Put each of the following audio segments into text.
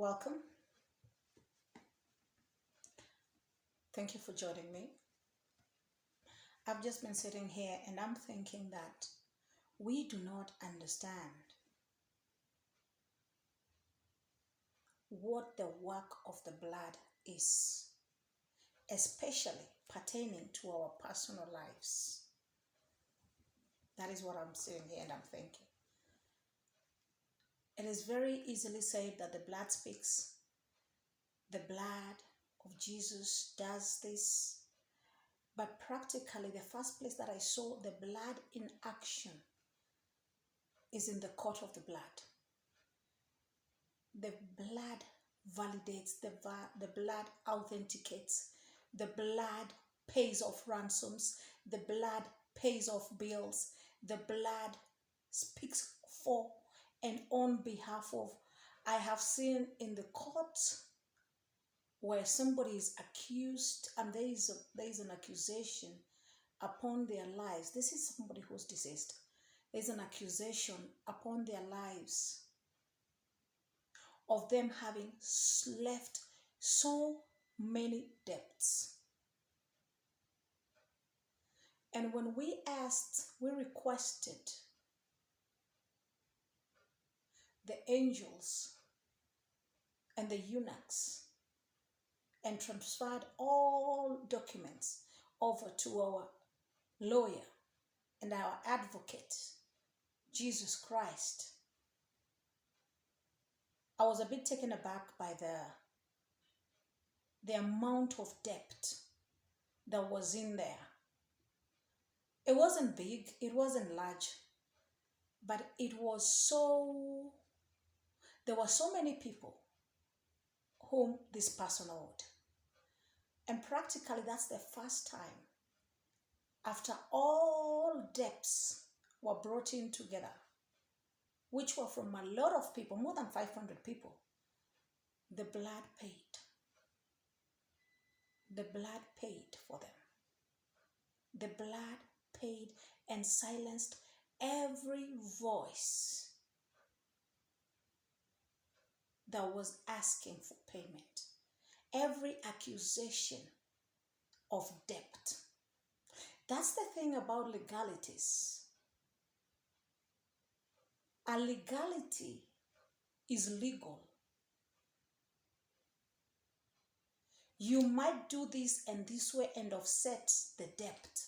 Welcome. Thank you for joining me. I've just been sitting here and I'm thinking that we do not understand what the work of the blood is, especially pertaining to our personal lives. That is what I'm sitting here and I'm thinking. It is very easily said that the blood speaks. The blood of Jesus does this. But practically, the first place that I saw the blood in action is in the court of the blood. The blood validates, the blood authenticates, the blood pays off ransoms, the blood pays off bills, the blood speaks for and on behalf of. I have seen in the court where somebody is accused and there is an accusation upon their lives. This is somebody who's deceased. There's an accusation upon their lives of them having left so many debts. And when we requested the angels and the eunuchs and transferred all documents over to our lawyer and our advocate, Jesus Christ, I was a bit taken aback by the amount of debt that was in there. It wasn't big, it wasn't large, but there were so many people whom this person owed. And practically that's the first time after all debts were brought in together, which were from a lot of people, more than 500 people, the blood paid. The blood paid for them. The blood paid and silenced every voice that was asking for payment, every accusation of debt. That's the thing about legalities. A legality is legal. You might do this and this way and offset the debt.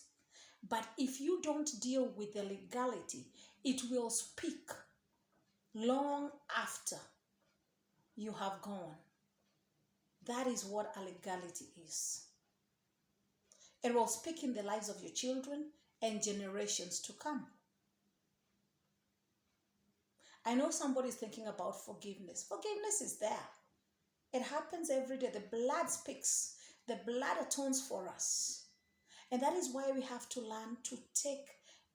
But if you don't deal with the legality, it will speak long after you have gone. That is what a legality is. It will speak in the lives of your children and generations to come. I know somebody's thinking about forgiveness. Forgiveness is there. It happens every day. The blood speaks. The blood atones for us. And that is why we have to learn to take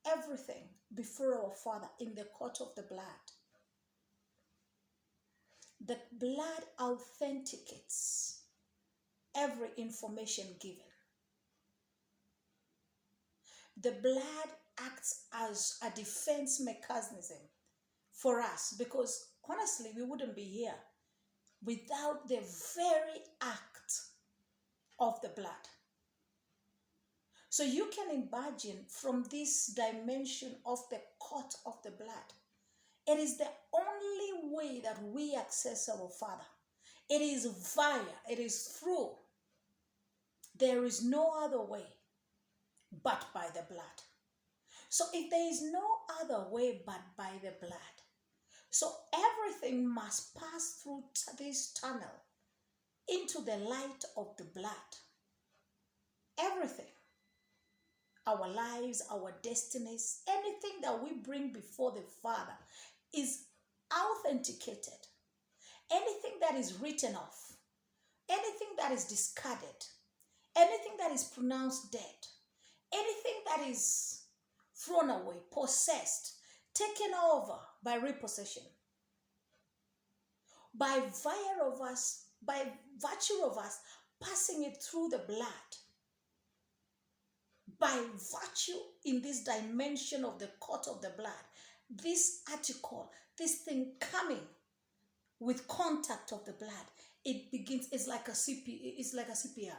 everything before our Father in the court of the blood. The blood authenticates every information given. The blood acts as a defense mechanism for us because honestly, we wouldn't be here without the very act of the blood. So you can imagine from this dimension of the court of the blood, it is the only way that we access our Father. It is via, it is through. There is no other way but by the blood. So if there is no other way but by the blood, so everything must pass through this tunnel into the light of the blood. Everything. Our lives, our destinies, anything that we bring before the Father is authenticated. Anything that is written off, anything that is discarded, anything that is pronounced dead, anything that is thrown away, possessed, taken over by repossession, by virtue of us passing it through the blood, by virtue in this dimension of the court of the blood, this article, this thing coming with contact of the blood, it begins, it's like a CPR.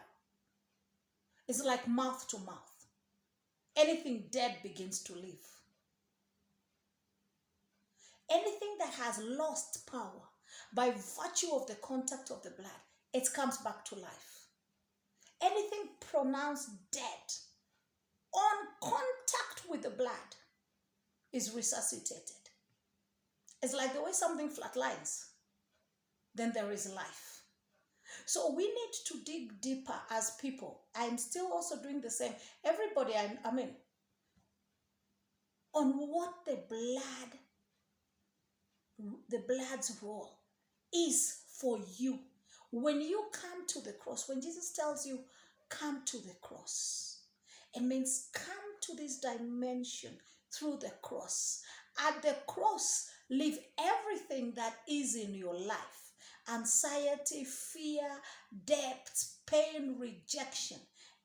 It's like mouth to mouth. Anything dead begins to live. Anything that has lost power by virtue of the contact of the blood, it comes back to life. Anything pronounced dead on contact with the blood is resuscitated. It's like the way something flatlines, then there is life. So we need to dig deeper as people. I'm still also doing the same. Everybody, I mean, on what the blood's role is for you. When you come to the cross, when Jesus tells you, come to the cross, it means come to this dimension through the cross. At the cross, leave everything that is in your life: anxiety, fear, debt, pain, rejection,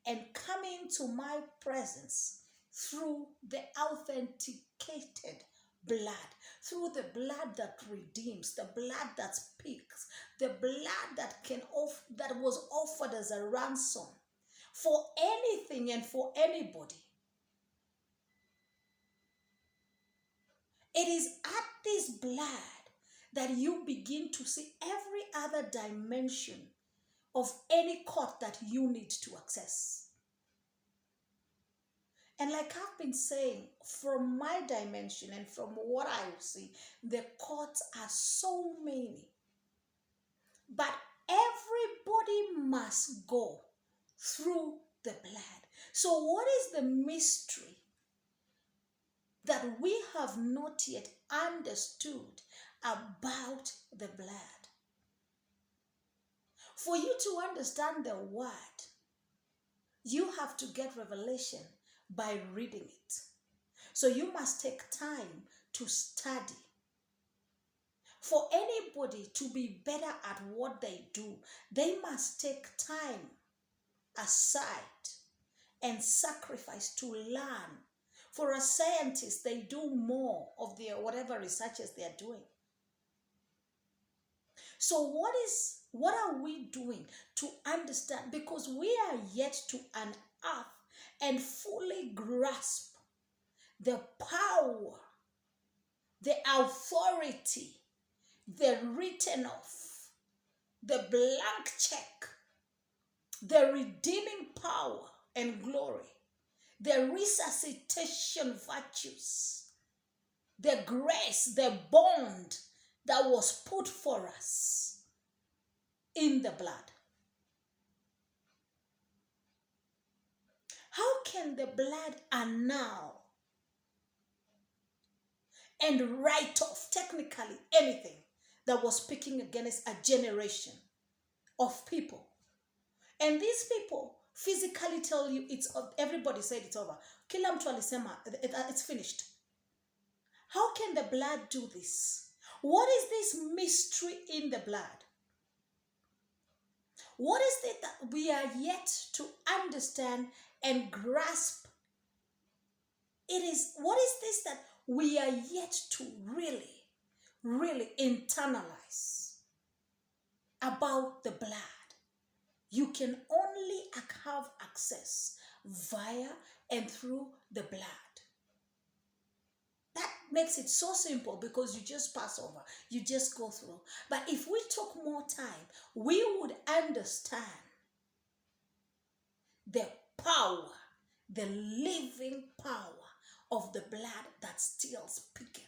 and come into my presence through the authenticated blood, through the blood that redeems, the blood that speaks, the blood that was offered as a ransom for anything and for anybody. It is at this blood that you begin to see every other dimension of any court that you need to access. And like I've been saying, from my dimension and from what I see, the courts are so many. But everybody must go through the blood. So what is the mystery that we have not yet understood about the blood? For you to understand the word, you have to get revelation by reading it. So you must take time to study. For anybody to be better at what they do, they must take time aside and sacrifice to learn. For a scientist, they do more of their whatever researches they are doing. So what are we doing to understand? Because we are yet to unearth and fully grasp the power, the authority, the written off, the blank check, the redeeming power and glory, the resuscitation virtues, the grace, the bond that was put for us in the blood. How can the blood annul and write off technically anything that was speaking against a generation of people? And these people physically tell you everybody said it's over. Kila mtu alisema it's finished. How can the blood do this? What is this mystery in the blood? What is it that we are yet to understand and grasp? What is this that we are yet to really internalize about the blood? You can only have access via and through the blood. That makes it so simple because you just pass over, you just go through. But if we took more time, we would understand the power, the living power of the blood that still speaketh,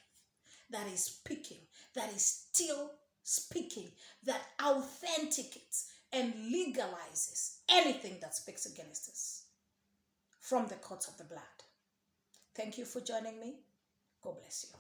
that is speaking, that is still speaking, that authenticates and legalizes anything that speaks against us from the courts of the blood. Thank you for joining me. God bless you.